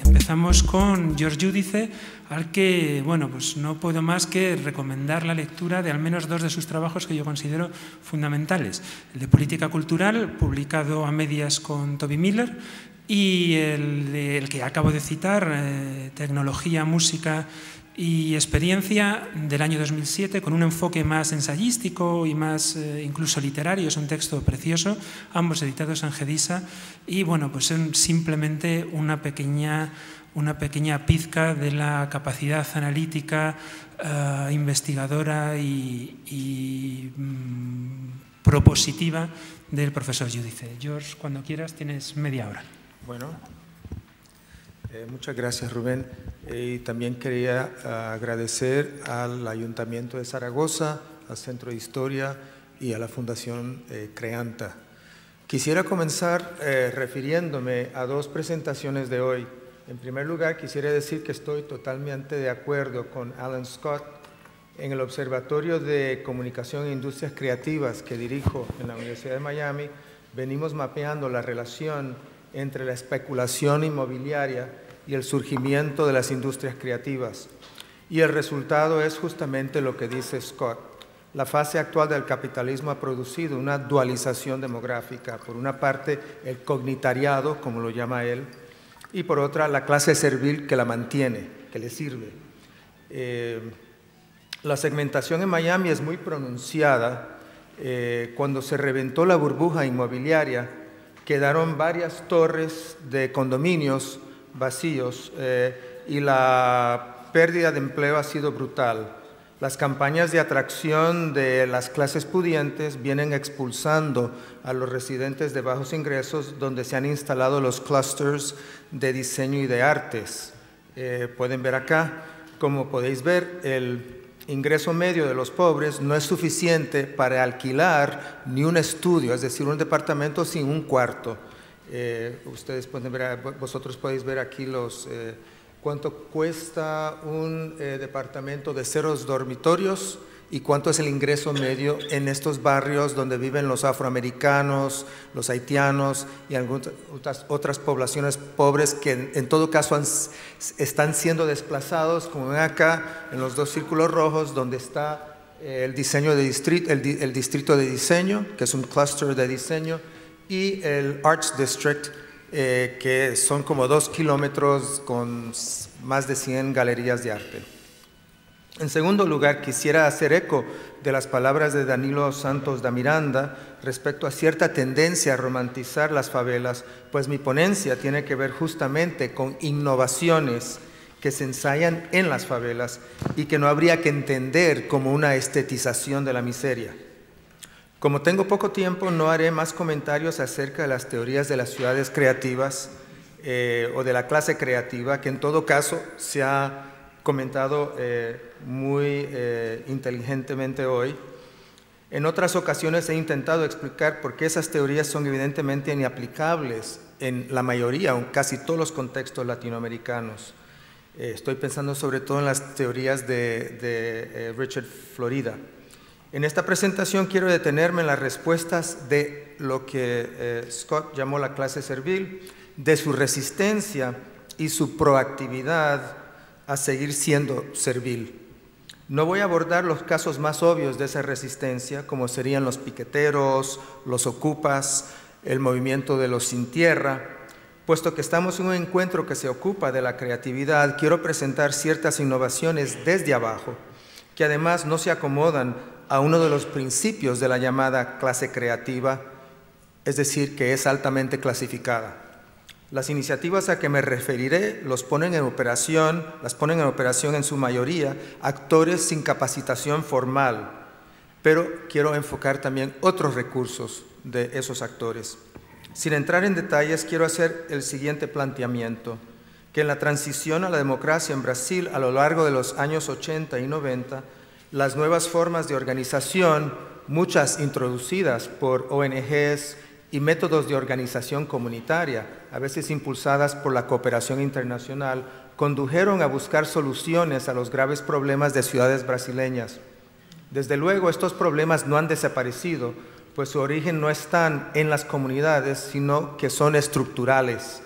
Empezamos con George Giudice, al que pues no puedo más que recomendar la lectura de al menos dos de sus trabajos que yo considero fundamentales. El de Política Cultural, publicado a medias con Toby Miller, y el que acabo de citar, Tecnología, Música y Experiencia, del año 2007, con un enfoque más ensayístico y más incluso literario. Es un texto precioso, ambos editados en Gedisa, y pues son simplemente una pequeña pizca de la capacidad analítica, investigadora y propositiva del profesor Giudice. George, cuando quieras, tienes media hora. Bueno, muchas gracias, Rubén. Y también quería agradecer al Ayuntamiento de Zaragoza, al Centro de Historia y a la Fundación Creanta. Quisiera comenzar refiriéndome a dos presentaciones de hoy. En primer lugar, quisiera decir que estoy totalmente de acuerdo con Alan Scott. En el Observatorio de Comunicación e Industrias Creativas que dirijo en la Universidad de Miami, venimos mapeando la relación entre la especulación inmobiliaria y el surgimiento de las industrias creativas. Y el resultado es justamente lo que dice Scott. La fase actual del capitalismo ha producido una dualización demográfica. Por una parte, el cognitariado, como lo llama él, y por otra, la clase servil que la mantiene, que le sirve. La segmentación en Miami es muy pronunciada. Cuando se reventó la burbuja inmobiliaria, quedaron varias torres de condominios vacíos y la pérdida de empleo ha sido brutal. Las campañas de atracción de las clases pudientes vienen expulsando a los residentes de bajos ingresos, donde se han instalado los clusters de diseño y de artes. Pueden ver acá, como podéis ver, el ingreso medio de los pobres no es suficiente para alquilar ni un estudio, es decir, un departamento sin un cuarto. Ustedes pueden ver, vosotros podéis ver aquí cuánto cuesta un departamento de 0 dormitorios y cuánto es el ingreso medio en estos barrios donde viven los afroamericanos, los haitianos y algunas otras poblaciones pobres que en todo caso están siendo desplazados, como ven acá en los dos círculos rojos, donde está el diseño de el distrito de diseño, que es un cluster de diseño, y el Arts District, que son como 2 kilómetros con más de 100 galerías de arte. En segundo lugar, quisiera hacer eco de las palabras de Danilo Santos da Miranda respecto a cierta tendencia a romantizar las favelas, pues mi ponencia tiene que ver justamente con innovaciones que se ensayan en las favelas y que no habría que entender como una estetización de la miseria. Como tengo poco tiempo, no haré más comentarios acerca de las teorías de las ciudades creativas o de la clase creativa, que en todo caso se ha comentado muy inteligentemente hoy. En otras ocasiones he intentado explicar por qué esas teorías son evidentemente inaplicables en la mayoría o en casi todos los contextos latinoamericanos. Estoy pensando sobre todo en las teorías de Richard Florida. En esta presentación quiero detenerme en las respuestas de lo que Scott llamó la clase servil, de su resistencia y su proactividad a seguir siendo servil. No voy a abordar los casos más obvios de esa resistencia, como serían los piqueteros, los ocupas, el movimiento de los sin tierra. Puesto que estamos en un encuentro que se ocupa de la creatividad, quiero presentar ciertas innovaciones desde abajo, que además no se acomodan a uno de los principios de la llamada clase creativa, es decir, que es altamente clasificada. Las iniciativas a que me referiré las ponen en operación en su mayoría actores sin capacitación formal, pero quiero enfocar también otros recursos de esos actores. Sin entrar en detalles, quiero hacer el siguiente planteamiento, que en la transición a la democracia en Brasil a lo largo de los años 80 y 90, las nuevas formas de organización, muchas introducidas por ONGs y métodos de organización comunitaria, a veces impulsadas por la cooperación internacional, condujeron a buscar soluciones a los graves problemas de ciudades brasileñas. Desde luego, estos problemas no han desaparecido, pues su origen no están en las comunidades, sino que son estructurales,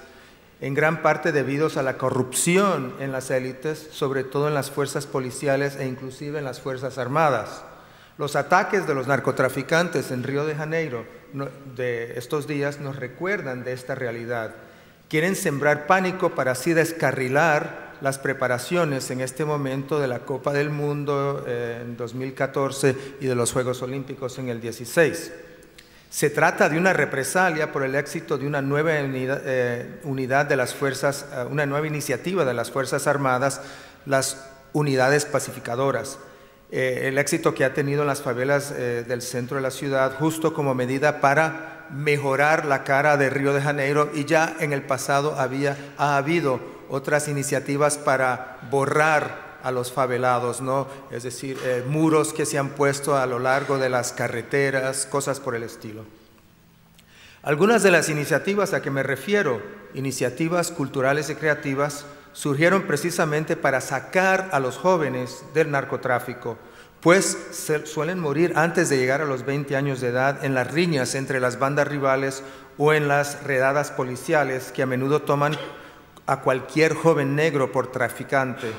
en gran parte debidos a la corrupción en las élites, sobre todo en las fuerzas policiales e inclusive en las fuerzas armadas. Los ataques de los narcotraficantes en Río de Janeiro de estos días nos recuerdan de esta realidad. Quieren sembrar pánico para así descarrilar las preparaciones en este momento de la Copa del Mundo en 2014 y de los Juegos Olímpicos en el 16. Se trata de una represalia por el éxito de una nueva unidad de las fuerzas, una nueva iniciativa de las Fuerzas Armadas, las unidades pacificadoras. El éxito que ha tenido en las favelas del centro de la ciudad, justo como medida para mejorar la cara de Río de Janeiro, y ya en el pasado ha habido otras iniciativas para borrar a los favelados, ¿no? Es decir, muros que se han puesto a lo largo de las carreteras, cosas por el estilo. Algunas de las iniciativas a que me refiero, iniciativas culturales y creativas, surgieron precisamente para sacar a los jóvenes del narcotráfico, pues suelen morir antes de llegar a los 20 años de edad en las riñas entre las bandas rivales o en las redadas policiales que a menudo toman a cualquier joven negro por traficante.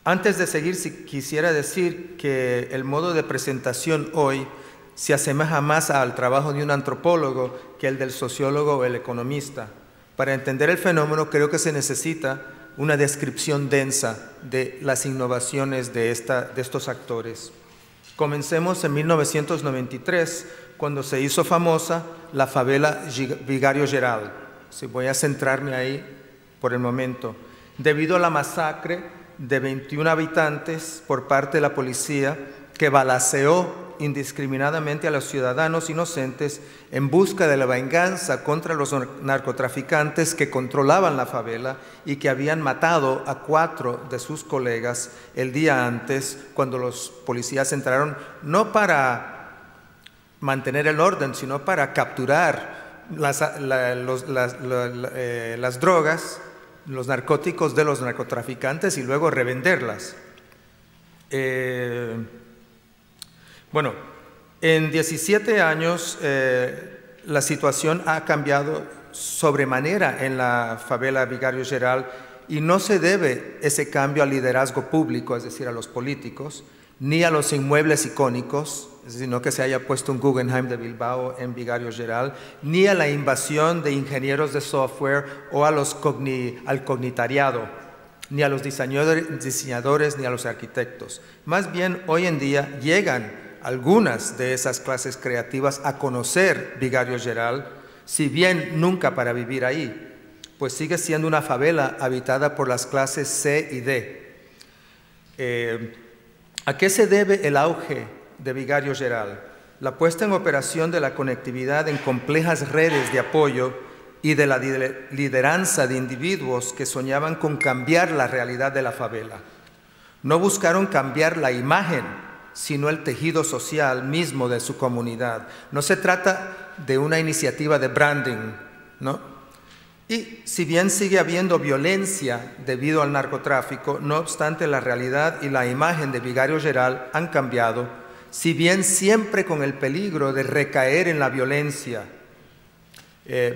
Antes de seguir, quisiera decir que el modo de presentación hoy se asemeja más al trabajo de un antropólogo que el del sociólogo o el economista. Para entender el fenómeno creo que se necesita una descripción densa de las innovaciones de estos actores. Comencemos en 1993, cuando se hizo famosa la favela Vigario Geral. Sí, voy a centrarme ahí por el momento. Debido a la masacre de 21 habitantes por parte de la policía que balaceó indiscriminadamente a los ciudadanos inocentes en busca de la venganza contra los narcotraficantes que controlaban la favela y que habían matado a 4 de sus colegas el día antes, cuando los policías entraron no para mantener el orden, sino para capturar las drogas, los narcóticos de los narcotraficantes y luego revenderlas. Bueno, en 17 años la situación ha cambiado sobremanera en la favela Vigario Geral, y no se debe ese cambio al liderazgo público, es decir, a los políticos, ni a los inmuebles icónicos, sino que se haya puesto un Guggenheim de Bilbao en Vigario Geral, ni a la invasión de ingenieros de software o al cognitariado, ni a los diseñadores ni a los arquitectos. Más bien, hoy en día llegan algunas de esas clases creativas a conocer Vigario Geral, si bien nunca para vivir ahí, pues sigue siendo una favela habitada por las clases C y D. ¿A qué se debe el auge de Vigario Geral? La puesta en operación de la conectividad en complejas redes de apoyo y de la lideranza de individuos que soñaban con cambiar la realidad de la favela. No buscaron cambiar la imagen, sino el tejido social mismo de su comunidad. No se trata de una iniciativa de branding, ¿no? Y si bien sigue habiendo violencia debido al narcotráfico, no obstante la realidad y la imagen de Vigario Geral han cambiado, si bien siempre con el peligro de recaer en la violencia.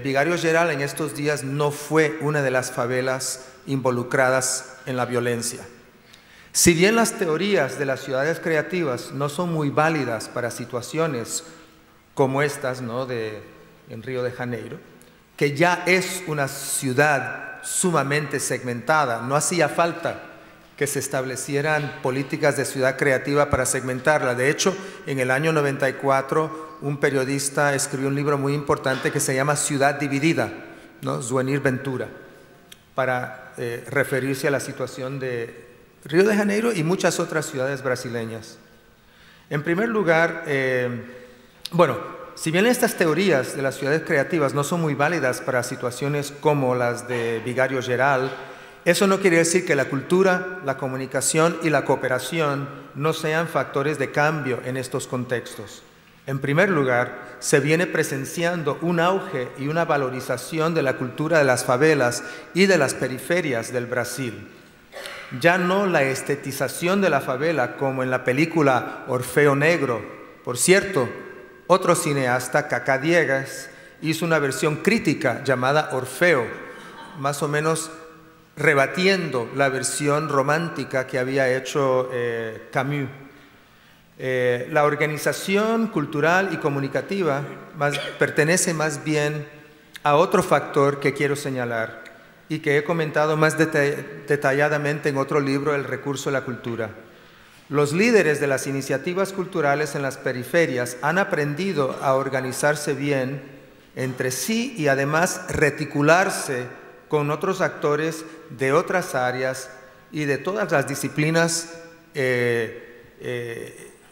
Vigario Geral en estos días no fue una de las favelas involucradas en la violencia. Si bien las teorías de las ciudades creativas no son muy válidas para situaciones como estas, ¿no?, en Río de Janeiro, que ya es una ciudad sumamente segmentada, no hacía falta que se establecieran políticas de ciudad creativa para segmentarla. De hecho, en el año 94, un periodista escribió un libro muy importante que se llama Ciudad Dividida, ¿no?, Zuenir Ventura, para referirse a la situación de Río de Janeiro y muchas otras ciudades brasileñas. En primer lugar, si bien estas teorías de las ciudades creativas no son muy válidas para situaciones como las de Vigario Geral, eso no quiere decir que la cultura, la comunicación y la cooperación no sean factores de cambio en estos contextos. En primer lugar, se viene presenciando un auge y una valorización de la cultura de las favelas y de las periferias del Brasil. ya no la estetización de la favela como en la película Orfeo Negro. Por cierto, otro cineasta, Cacá Diegues, hizo una versión crítica llamada Orfeo, más o menos rebatiendo la versión romántica que había hecho Camus. La organización cultural y comunicativa pertenece más bien a otro factor que quiero señalar y que he comentado más detalladamente en otro libro, El recurso de la cultura. Los líderes de las iniciativas culturales en las periferias han aprendido a organizarse bien entre sí y además reticularse con otros actores de otras áreas y de todas las disciplinas en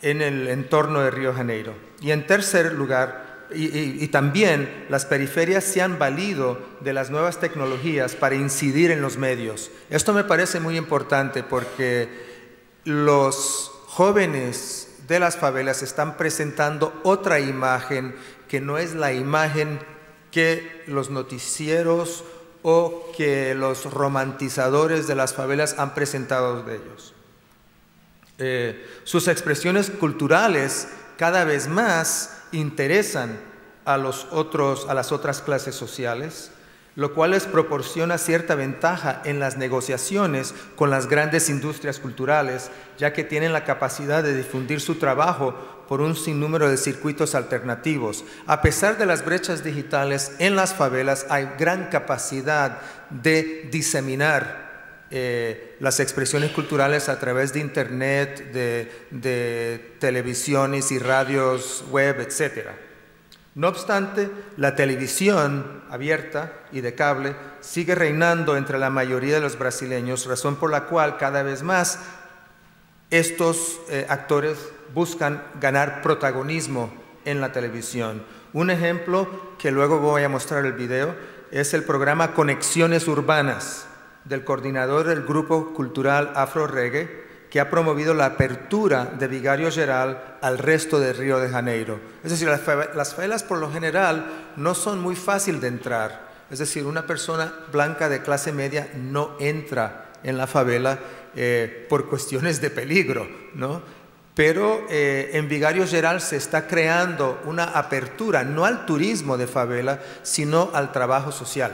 el entorno de Río de Janeiro. Y en tercer lugar, y también las periferias se han valido de las nuevas tecnologías para incidir en los medios. Esto me parece muy importante porque los jóvenes de las favelas están presentando otra imagen que no es la imagen que los noticieros o que los romantizadores de las favelas han presentado de ellos. Sus expresiones culturales cada vez más interesan a las otras clases sociales, lo cual les proporciona cierta ventaja en las negociaciones con las grandes industrias culturales, ya que tienen la capacidad de difundir su trabajo por un sinnúmero de circuitos alternativos. A pesar de las brechas digitales, en las favelas hay gran capacidad de diseminar las expresiones culturales a través de internet, de televisiones y radios web, etc. No obstante, la televisión abierta y de cable sigue reinando entre la mayoría de los brasileños, razón por la cual cada vez más estos actores buscan ganar protagonismo en la televisión. Un ejemplo, que luego voy a mostrar el video, es el programa Conexiones Urbanas, del coordinador del grupo cultural Afro Reggae, que ha promovido la apertura de Vigario Geral al resto de Río de Janeiro. Es decir, las favelas por lo general no son muy fáciles de entrar. Es decir, una persona blanca de clase media no entra en la favela por cuestiones de peligro, ¿no? Pero en Vigario Geral se está creando una apertura, no al turismo de favela, sino al trabajo social.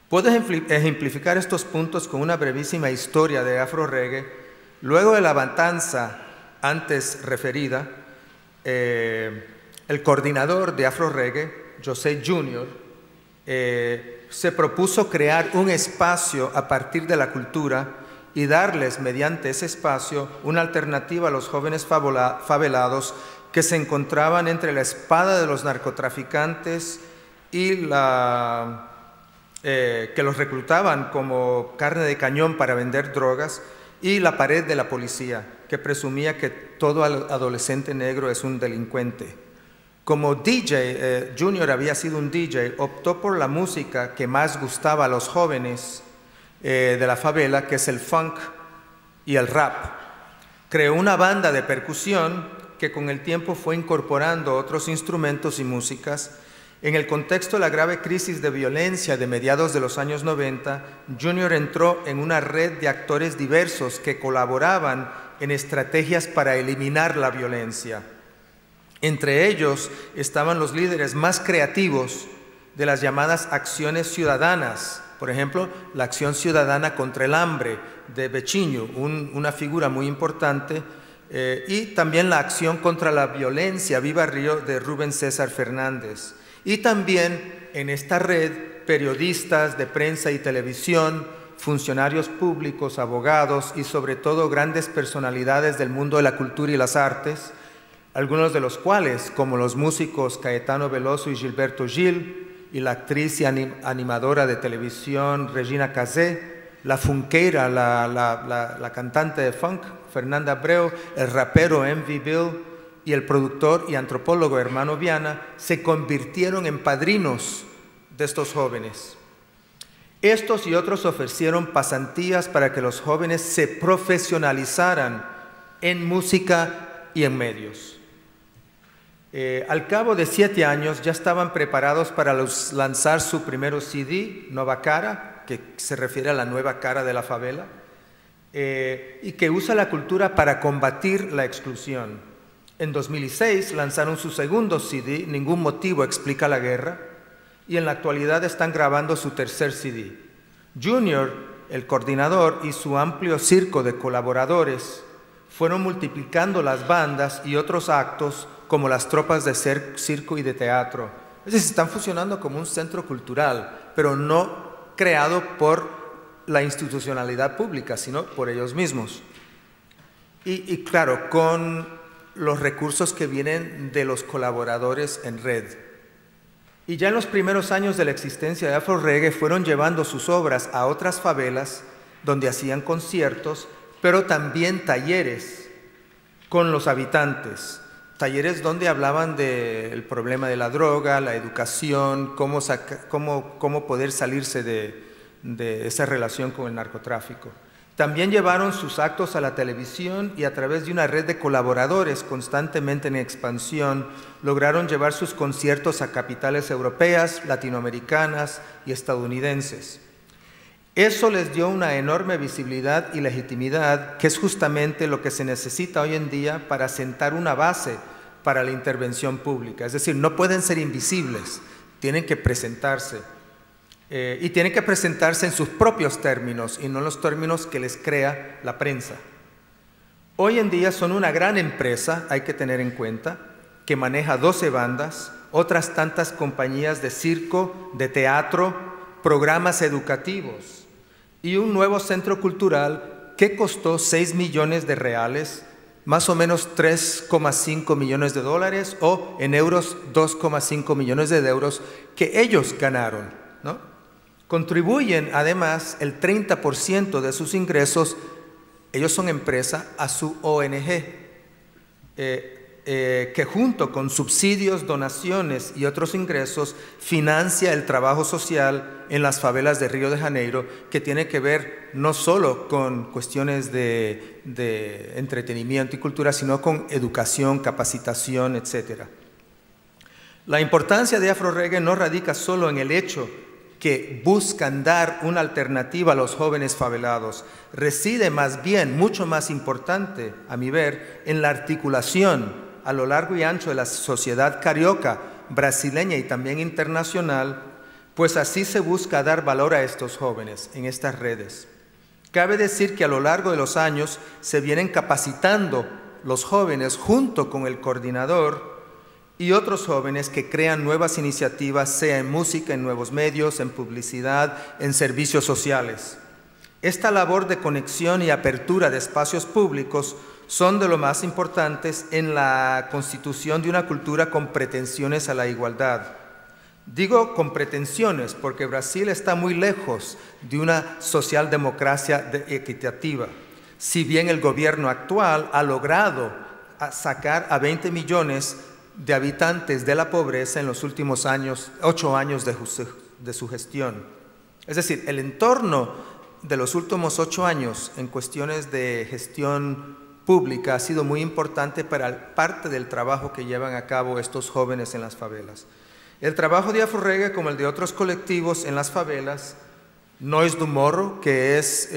Puedo ejemplificar estos puntos con una brevísima historia de Afro Reggae. Luego de la matanza antes referida, el coordinador de Afro Reggae, José Junior, se propuso crear un espacio a partir de la cultura y darles, mediante ese espacio, una alternativa a los jóvenes favelados que se encontraban entre la espada de los narcotraficantes y que los reclutaban como carne de cañón para vender drogas, y la pared de la policía, que presumía que todo adolescente negro es un delincuente. Como DJ, Junior había sido un DJ, optó por la música que más gustaba a los jóvenes de la favela, que es el funk y el rap. Creó una banda de percusión que con el tiempo fue incorporando otros instrumentos y músicas. En el contexto de la grave crisis de violencia de mediados de los años 90, Junior entró en una red de actores diversos que colaboraban en estrategias para eliminar la violencia. Entre ellos estaban los líderes más creativos de las llamadas acciones ciudadanas. Por ejemplo, la Acción Ciudadana contra el Hambre de Bechiño, una figura muy importante, y también la Acción contra la Violencia Viva Río de Rubén César Fernández. Y también en esta red, periodistas de prensa y televisión, funcionarios públicos, abogados y sobre todo grandes personalidades del mundo de la cultura y las artes, algunos de los cuales, como los músicos Caetano Veloso y Gilberto Gil, y la actriz y animadora de televisión Regina Casé, la funkeira, la cantante de funk Fernanda Abreu, el rapero Envy Bill, y el productor y antropólogo Hermano Viana se convirtieron en padrinos de estos jóvenes. Estos y otros ofrecieron pasantías para que los jóvenes se profesionalizaran en música y en medios. Al cabo de 7 años ya estaban preparados para lanzar su primer CD, Nova Cara, que se refiere a la nueva cara de la favela, y que usa la cultura para combatir la exclusión. En 2006 lanzaron su segundo CD, Ningún motivo explica la guerra, y en la actualidad están grabando su tercer CD. Junior, el coordinador, y su amplio circo de colaboradores fueron multiplicando las bandas y otros actos como las tropas de circo y de teatro. Es decir, están funcionando como un centro cultural, pero no creado por la institucionalidad pública, sino por ellos mismos. Y claro, con los recursos que vienen de los colaboradores en red. Y ya en los primeros años de la existencia de Afro Reggae fueron llevando sus obras a otras favelas donde hacían conciertos, pero también talleres con los habitantes. Talleres donde hablaban del problema de la droga, la educación, cómo poder salirse de esa relación con el narcotráfico. También llevaron sus actos a la televisión y a través de una red de colaboradores constantemente en expansión, lograron llevar sus conciertos a capitales europeas, latinoamericanas y estadounidenses. Eso les dio una enorme visibilidad y legitimidad, que es justamente lo que se necesita hoy en día para sentar una base para la intervención pública. Es decir, no pueden ser invisibles, tienen que presentarse. Y tienen que presentarse en sus propios términos y no en los términos que les crea la prensa. Hoy en día son una gran empresa, hay que tener en cuenta, que maneja 12 bandas, otras tantas compañías de circo, de teatro, programas educativos y un nuevo centro cultural que costó 6 millones de reales, más o menos 3,5 millones de dólares o en euros 2,5 millones de euros que ellos ganaron, ¿no? Contribuyen además el 30% de sus ingresos, ellos son empresa, a su ONG, que junto con subsidios, donaciones y otros ingresos financia el trabajo social en las favelas de Río de Janeiro, que tiene que ver no solo con cuestiones de entretenimiento y cultura, sino con educación, capacitación, etc. La importancia de Afro Reggae no radica solo en el hecho que buscan dar una alternativa a los jóvenes favelados, reside más bien, mucho más importante, a mi ver, en la articulación a lo largo y ancho de la sociedad carioca, brasileña y también internacional, pues así se busca dar valor a estos jóvenes en estas redes. Cabe decir que a lo largo de los años se vienen capacitando los jóvenes junto con el coordinador y otros jóvenes que crean nuevas iniciativas, sea en música, en nuevos medios, en publicidad, en servicios sociales. Esta labor de conexión y apertura de espacios públicos son de lo más importantes en la constitución de una cultura con pretensiones a la igualdad. Digo con pretensiones porque Brasil está muy lejos de una socialdemocracia equitativa. Si bien el gobierno actual ha logrado sacar a 20 millones de habitantes de la pobreza en los últimos 8 años de su gestión. Es decir, el entorno de los últimos 8 años en cuestiones de gestión pública ha sido muy importante para parte del trabajo que llevan a cabo estos jóvenes en las favelas. El trabajo de Afro Reggae, como el de otros colectivos en las favelas, Noise do Morro, que es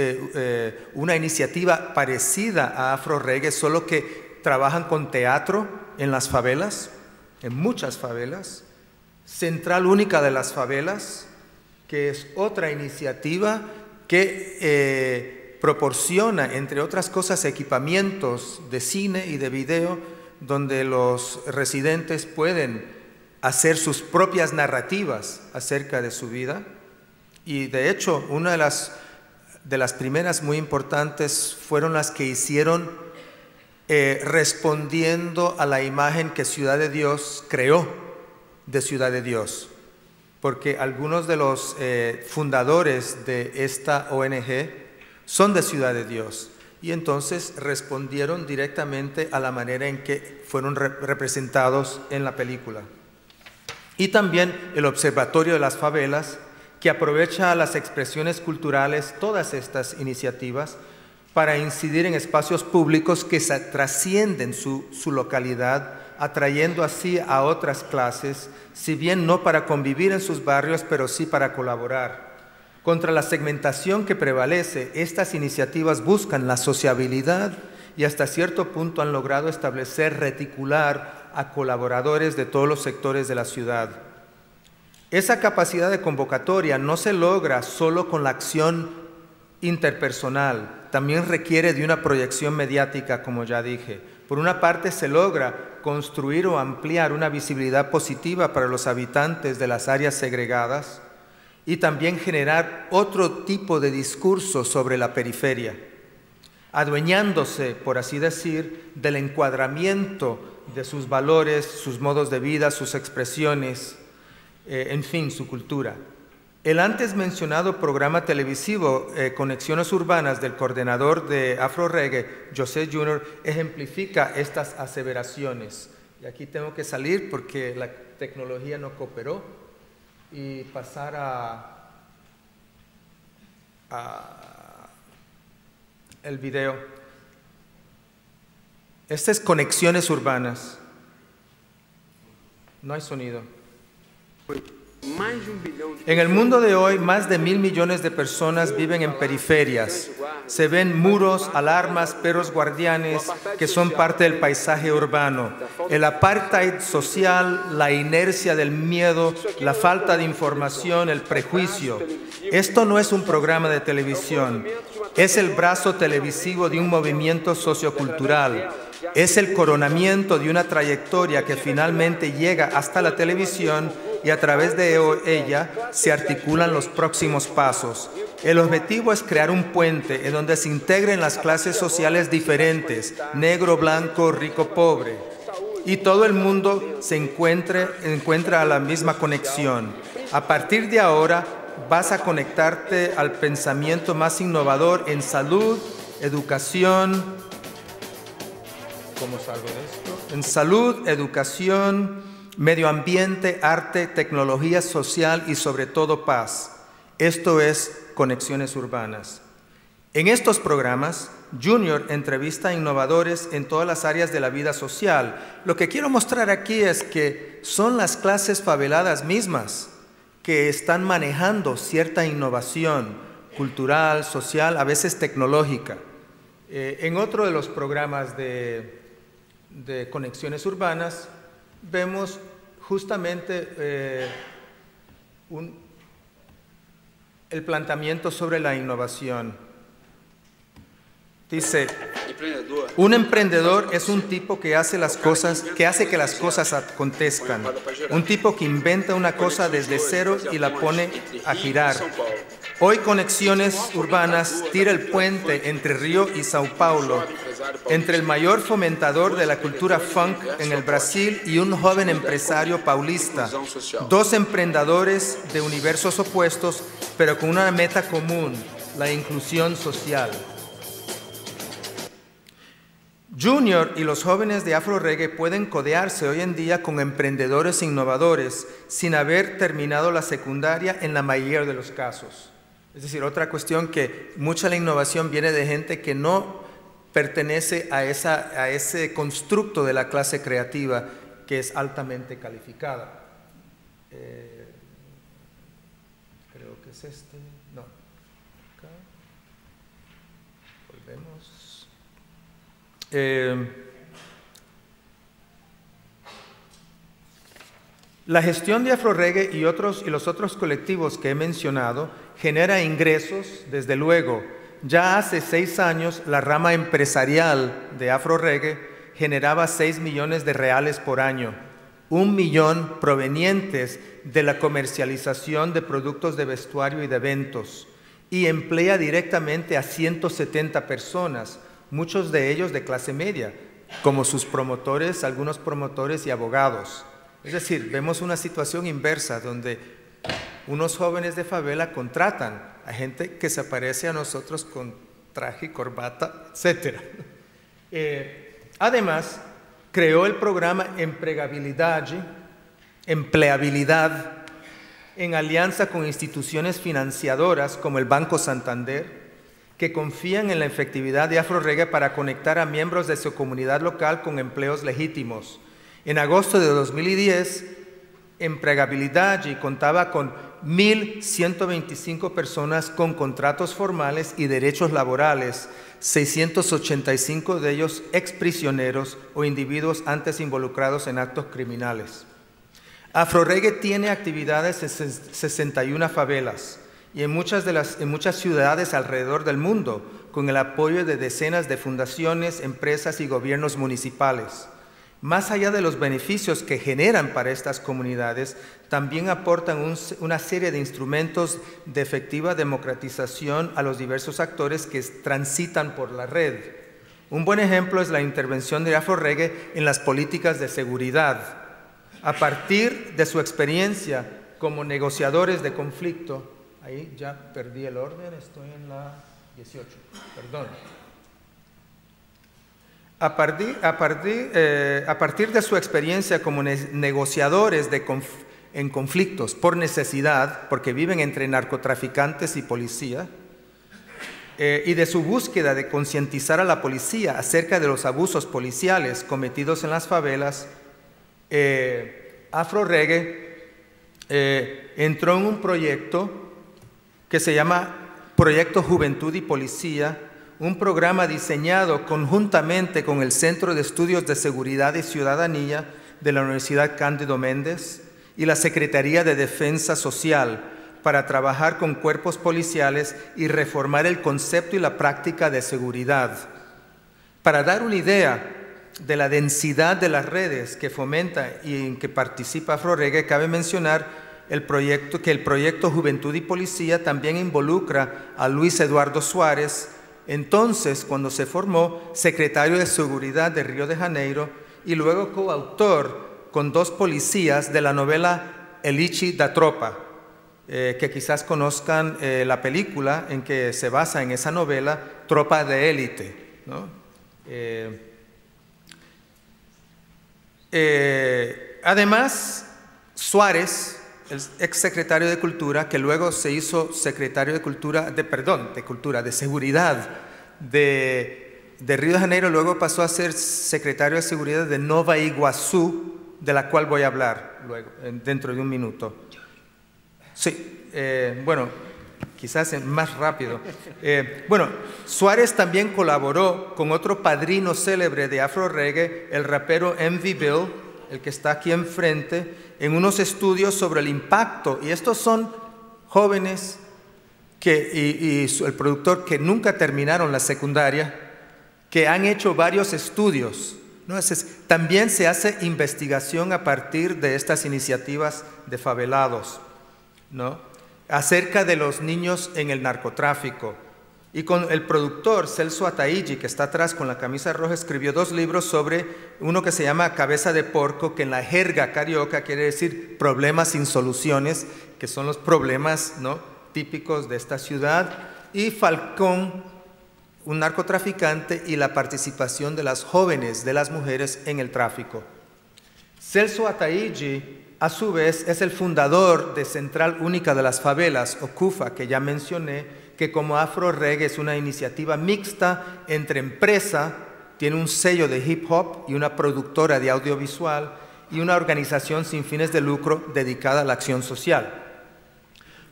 una iniciativa parecida a Afro Reggae, solo que trabajan con teatro en las favelas, en muchas favelas. Central Única de las Favelas, que es otra iniciativa que proporciona, entre otras cosas, equipamientos de cine y de video, donde los residentes pueden hacer sus propias narrativas acerca de su vida. Y de hecho, una de las primeras muy importantes fueron las que hicieron respondiendo a la imagen que Ciudad de Dios creó de Ciudad de Dios, porque algunos de los fundadores de esta ONG son de Ciudad de Dios y entonces respondieron directamente a la manera en que fueron representados en la película. Y también el Observatorio de las Favelas, que aprovecha las expresiones culturales, todas estas iniciativas, para incidir en espacios públicos que trascienden su localidad, atrayendo así a otras clases, si bien no para convivir en sus barrios, pero sí para colaborar. Contra la segmentación que prevalece, estas iniciativas buscan la sociabilidad y hasta cierto punto han logrado establecer reticular a colaboradores de todos los sectores de la ciudad. Esa capacidad de convocatoria no se logra solo con la acción interpersonal, también requiere de una proyección mediática, como ya dije. Por una parte, se logra construir o ampliar una visibilidad positiva para los habitantes de las áreas segregadas y también generar otro tipo de discurso sobre la periferia, adueñándose, por así decir, del encuadramiento de sus valores, sus modos de vida, sus expresiones, en fin, su cultura. El antes mencionado programa televisivo Conexiones Urbanas del coordinador de Afro Reggae, José Jr., ejemplifica estas aseveraciones. Y aquí tengo que salir porque la tecnología no cooperó y pasar a el video. Este es Conexiones Urbanas. No hay sonido. En el mundo de hoy, más de 1.000 millones de personas viven en periferias. Se ven muros, alarmas, perros guardianes que son parte del paisaje urbano. El apartheid social, la inercia del miedo, la falta de información, el prejuicio. Esto no es un programa de televisión. Es el brazo televisivo de un movimiento sociocultural. Es el coronamiento de una trayectoria que finalmente llega hasta la televisión y a través de ella se articulan los próximos pasos. El objetivo es crear un puente en donde se integren las clases sociales diferentes, negro, blanco, rico, pobre, y todo el mundo se encuentra a la misma conexión. A partir de ahora vas a conectarte al pensamiento más innovador en salud, educación. ¿Cómo salgo de esto? En salud, educación, medio ambiente, arte, tecnología social y sobre todo paz. Esto es Conexiones Urbanas. En estos programas, Junior entrevista a innovadores en todas las áreas de la vida social. Lo que quiero mostrar aquí es que son las clases faveladas mismas que están manejando cierta innovación cultural, social, a veces tecnológica. En otro de los programas de Conexiones Urbanas, vemos justamente el planteamiento sobre la innovación. Dice, un emprendedor es un tipo que hace que las cosas acontezcan. Un tipo que inventa una cosa desde cero y la pone a girar. Hoy Conexiones Urbanas tira el puente entre Río y Sao Paulo, entre el mayor fomentador de la cultura funk en el Brasil y un joven empresario paulista. Dos emprendedores de universos opuestos, pero con una meta común, la inclusión social. Junior y los jóvenes de Afro Reggae pueden codearse hoy en día con emprendedores innovadores sin haber terminado la secundaria en la mayoría de los casos. Es decir, otra cuestión que mucha de la innovación viene de gente que no pertenece a ese constructo de la clase creativa que es altamente calificada. Creo que es este. No. Acá. Volvemos. La gestión de Afro Reggae y los otros colectivos que he mencionado genera ingresos, desde luego. Ya hace 6 años, la rama empresarial de Afro Reggae generaba 6 millones de reales por año, 1 millón provenientes de la comercialización de productos de vestuario y de eventos, y emplea directamente a 170 personas, muchos de ellos de clase media, como sus promotores, algunos promotores y abogados. Es decir, vemos una situación inversa donde unos jóvenes de favela contratan a gente que se parece a nosotros con traje y corbata, etc. Además, creó el programa Empleabilidad en alianza con instituciones financiadoras como el Banco Santander, que confían en la efectividad de Afro Reggae para conectar a miembros de su comunidad local con empleos legítimos. En agosto de 2010, Empleabilidad contaba con 1.125 personas con contratos formales y derechos laborales, 685 de ellos exprisioneros o individuos antes involucrados en actos criminales. Afroreggae tiene actividades en 61 favelas y en muchas ciudades alrededor del mundo, con el apoyo de decenas de fundaciones, empresas y gobiernos municipales. Más allá de los beneficios que generan para estas comunidades, también aportan una serie de instrumentos de efectiva democratización a los diversos actores que transitan por la red. Un buen ejemplo es la intervención de Afroreggae en las políticas de seguridad. A partir de su experiencia como negociadores de conflicto, ahí ya perdí el orden, estoy en la 18, perdón. A partir de su experiencia como negociadores en conflictos por necesidad, porque viven entre narcotraficantes y policía, y de su búsqueda de concientizar a la policía acerca de los abusos policiales cometidos en las favelas, Afroreggae entró en un proyecto que se llama Proyecto Juventud y Policía, un programa diseñado conjuntamente con el Centro de Estudios de Seguridad y Ciudadanía de la Universidad Cándido Méndez y la Secretaría de Defensa Social para trabajar con cuerpos policiales y reformar el concepto y la práctica de seguridad. Para dar una idea de la densidad de las redes que fomenta y en que participa Afroreggae, cabe mencionar que el proyecto Juventud y Policía también involucra a Luis Eduardo Suárez, entonces, cuando se formó, secretario de Seguridad de Río de Janeiro y luego coautor con 2 policías de la novela Elichi da Tropa, que quizás conozcan la película en que se basa en esa novela, Tropa de Élite, ¿no? Además, Suárez, el exsecretario de Cultura, que luego se hizo secretario de Seguridad de Río de Janeiro, luego pasó a ser secretario de Seguridad de Nova Iguazú, de la cual voy a hablar luego, dentro de un minuto. Sí, bueno, quizás más rápido. Bueno, Suárez también colaboró con otro padrino célebre de Afroreggae, el rapero Envy Bill, el que está aquí enfrente, en unos estudios sobre el impacto, y estos son jóvenes y el productor que nunca terminaron la secundaria, que han hecho varios estudios, ¿no? También se hace investigación a partir de estas iniciativas de favelados, ¿no? Acerca de los niños en el narcotráfico. Y con el productor Celso Ataíji, que está atrás con la camisa roja, escribió 2 libros sobre uno que se llama Cabeza de Porco, que en la jerga carioca quiere decir problemas sin soluciones, que son los problemas, ¿no?, típicos de esta ciudad, y Falcón, un narcotraficante, y la participación de las jóvenes, de las mujeres en el tráfico. Celso Ataíji, a su vez, es el fundador de Central Única de las Favelas, o CUFA, que ya mencioné, que como Afroreggae es una iniciativa mixta entre empresa, tiene un sello de hip hop y una productora de audiovisual y una organización sin fines de lucro dedicada a la acción social.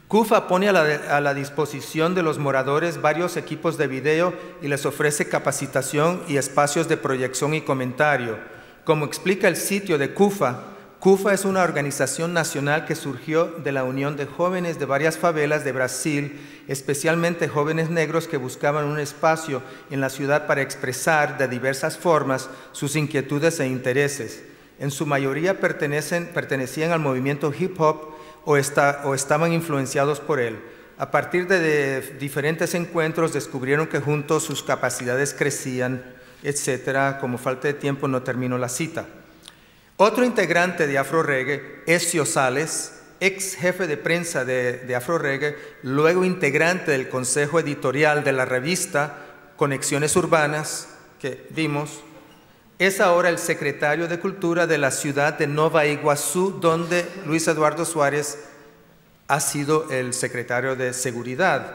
CUFA pone a la disposición de los moradores varios equipos de video y les ofrece capacitación y espacios de proyección y comentario. Como explica el sitio de CUFA, CUFA es una organización nacional que surgió de la unión de jóvenes de varias favelas de Brasil, especialmente jóvenes negros que buscaban un espacio en la ciudad para expresar de diversas formas sus inquietudes e intereses. En su mayoría pertenecían al movimiento hip hop o estaban influenciados por él. A partir de diferentes encuentros descubrieron que juntos sus capacidades crecían, etcétera. Como falta de tiempo no termino la cita. Otro integrante de Afroreggae es Cio Sales, ex jefe de prensa de Afroreggae, luego integrante del consejo editorial de la revista Conexiones Urbanas, que vimos. Es ahora el secretario de Cultura de la ciudad de Nova Iguazú, donde Luis Eduardo Suárez ha sido el secretario de Seguridad.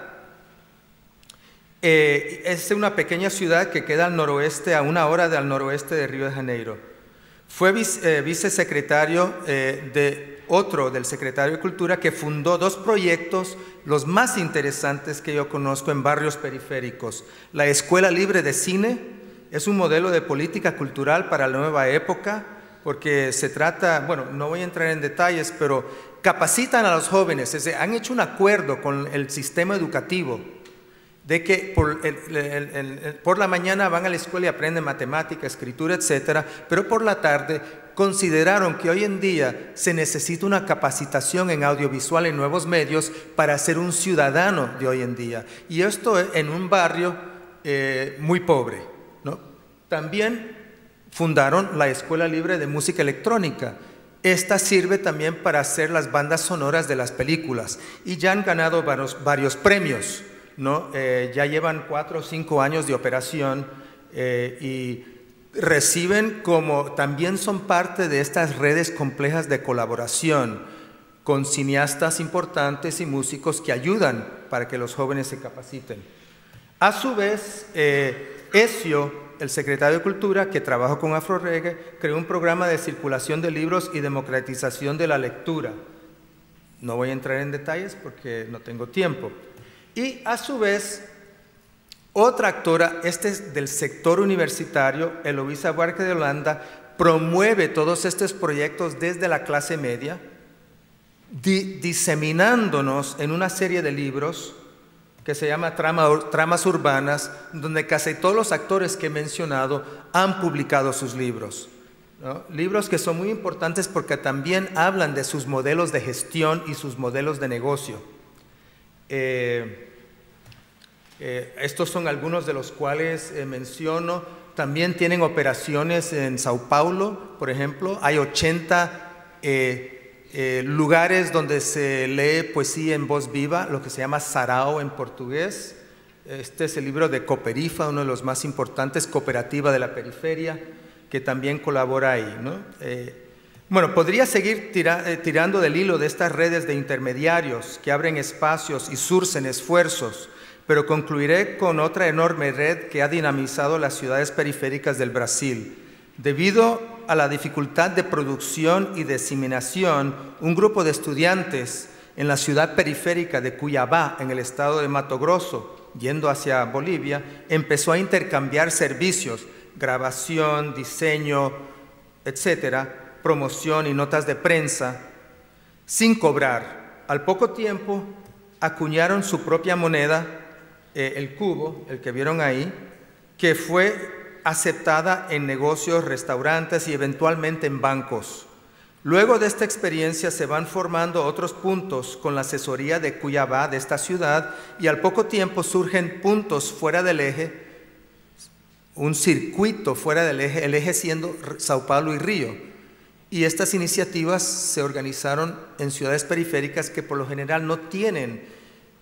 Es una pequeña ciudad que queda al noroeste, a 1 hora al noroeste de Río de Janeiro. Fue vicesecretario de otro del secretario de Cultura, que fundó dos proyectos, los más interesantes que yo conozco en barrios periféricos. La Escuela Libre de Cine es un modelo de política cultural para la nueva época, porque se trata, bueno, no voy a entrar en detalles, pero capacitan a los jóvenes, es decir, han hecho un acuerdo con el sistema educativo de que por la mañana van a la escuela y aprenden matemática, escritura, etcétera, pero por la tarde consideraron que hoy en día se necesita una capacitación en audiovisual en nuevos medios para ser un ciudadano de hoy en día. Y esto en un barrio muy pobre, ¿no? También fundaron la Escuela Libre de Música Electrónica. Esta sirve también para hacer las bandas sonoras de las películas y ya han ganado varios premios, ¿no? Ya llevan 4 o 5 años de operación y reciben, como también son parte de estas redes complejas de colaboración con cineastas importantes y músicos que ayudan para que los jóvenes se capaciten. A su vez, Ezio, el secretario de Cultura, que trabajó con Afroreggae, creó un programa de circulación de libros y democratización de la lectura. No voy a entrar en detalles porque no tengo tiempo. Y a su vez, otra actora, este es del sector universitario, Eloisa Buarque de Holanda, promueve todos estos proyectos desde la clase media, diseminándonos en una serie de libros que se llama Tramas Urbanas, donde casi todos los actores que he mencionado han publicado sus libros, ¿no? Libros que son muy importantes porque también hablan de sus modelos de gestión y sus modelos de negocio. Estos son algunos de los cuales menciono. También tienen operaciones en Sao Paulo, por ejemplo. Hay 80 lugares donde se lee poesía en voz viva, lo que se llama sarao en portugués. Este es el libro de Cooperifa, uno de los más importantes, Cooperativa de la Periferia, que también colabora ahí, ¿no? Bueno, podría seguir tirando del hilo de estas redes de intermediarios que abren espacios y surcen esfuerzos, pero concluiré con otra enorme red que ha dinamizado las ciudades periféricas del Brasil. Debido a la dificultad de producción y diseminación, un grupo de estudiantes en la ciudad periférica de Cuiabá, en el estado de Mato Grosso, yendo hacia Bolivia, empezó a intercambiar servicios, grabación, diseño, etcétera, promoción y notas de prensa, sin cobrar. Al poco tiempo, acuñaron su propia moneda, el cubo, el que vieron ahí, que fue aceptada en negocios, restaurantes y eventualmente en bancos. Luego de esta experiencia se van formando otros puntos con la asesoría de Cuiabá, de esta ciudad, y al poco tiempo surgen puntos fuera del eje, un circuito fuera del eje, el eje siendo Sao Paulo y Río. Y estas iniciativas se organizaron en ciudades periféricas que por lo general no tienen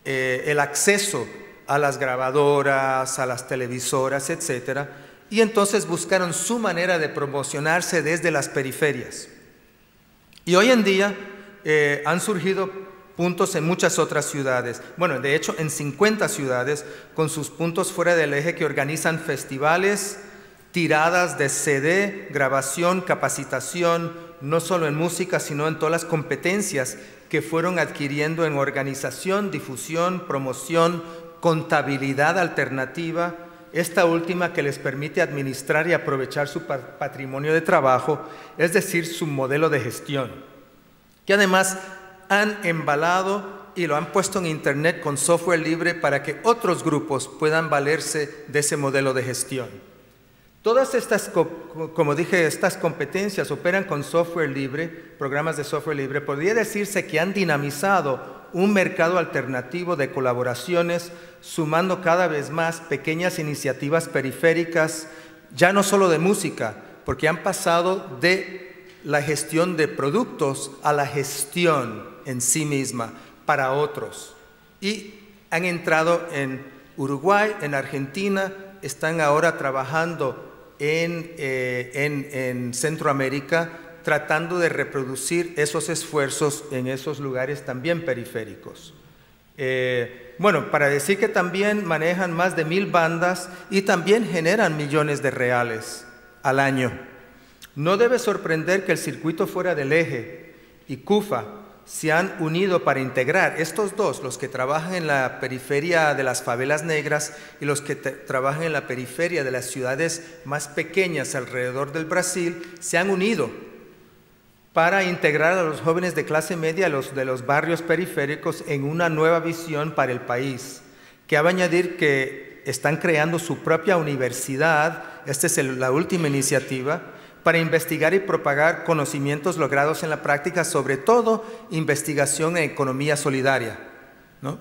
el acceso a las grabadoras, a las televisoras, etcétera, y entonces buscaron su manera de promocionarse desde las periferias. Y hoy en día han surgido puntos en muchas otras ciudades, bueno, de hecho en 50 ciudades, con sus puntos fuera del eje que organizan festivales, tiradas de CD, grabación, capacitación, no solo en música, sino en todas las competencias que fueron adquiriendo en organización, difusión, promoción, contabilidad alternativa, esta última que les permite administrar y aprovechar su patrimonio de trabajo, es decir, su modelo de gestión, que además han embalado y lo han puesto en internet con software libre para que otros grupos puedan valerse de ese modelo de gestión. Todas estas, como dije, estas competencias operan con software libre, programas de software libre. Podría decirse que han dinamizado un mercado alternativo de colaboraciones, sumando cada vez más pequeñas iniciativas periféricas, ya no solo de música, porque han pasado de la gestión de productos a la gestión en sí misma para otros. Y han entrado en Uruguay, en Argentina, están ahora trabajando en Centroamérica, tratando de reproducir esos esfuerzos en esos lugares también periféricos. Bueno, para decir que también manejan más de 1000 bandas y también generan millones de reales al año. No debe sorprender que el circuito fuera del eje y CUFA se han unido para integrar estos dos, los que trabajan en la periferia de las favelas negras y los que trabajan en la periferia de las ciudades más pequeñas alrededor del Brasil, se han unido para integrar a los jóvenes de clase media de los barrios periféricos en una nueva visión para el país. Cabe añadir que están creando su propia universidad, esta es la última iniciativa, para investigar y propagar conocimientos logrados en la práctica, sobre todo investigación en economía solidaria, ¿no?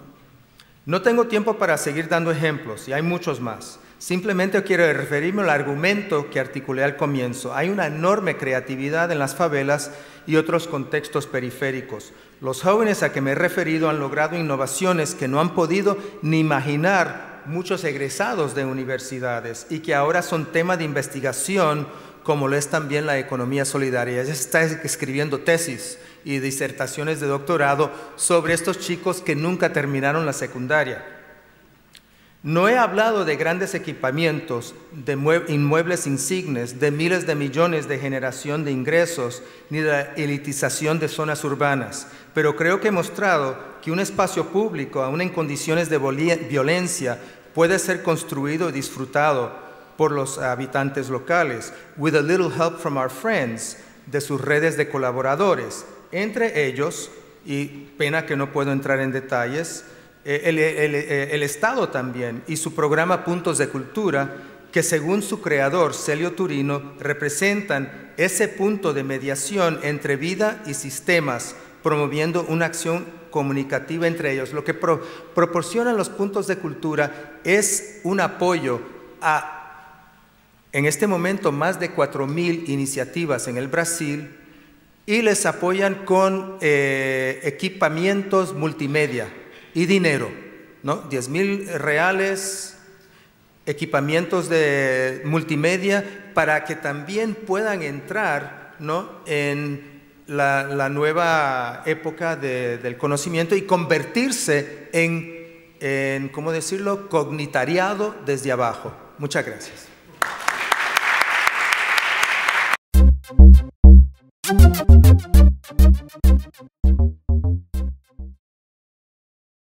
No tengo tiempo para seguir dando ejemplos, y hay muchos más. Simplemente quiero referirme al argumento que articulé al comienzo. Hay una enorme creatividad en las favelas y otros contextos periféricos. Los jóvenes a que me he referido han logrado innovaciones que no han podido ni imaginar muchos egresados de universidades y que ahora son tema de investigación, como lo es también la economía solidaria. Ya se está escribiendo tesis y disertaciones de doctorado sobre estos chicos que nunca terminaron la secundaria. No he hablado de grandes equipamientos, de inmuebles insignes, de miles de millones de generación de ingresos, ni de la elitización de zonas urbanas, pero creo que he mostrado que un espacio público, aun en condiciones de violencia, puede ser construido y disfrutado por los habitantes locales, with a little help from our friends, de sus redes de colaboradores, entre ellos, y pena que no puedo entrar en detalles, el Estado también, y su programa Puntos de Cultura, que según su creador, Celio Turino, representan ese punto de mediación entre vida y sistemas, promoviendo una acción comunicativa entre ellos. Lo que proporcionan los puntos de cultura es un apoyo a, en este momento, más de 4.000 iniciativas en el Brasil, y les apoyan con equipamientos multimedia y dinero, ¿no? 10.000 reales, equipamientos de multimedia, para que también puedan entrar, ¿no?, en la nueva época del conocimiento y convertirse en, ¿cómo decirlo?, cognitariado desde abajo. Muchas gracias.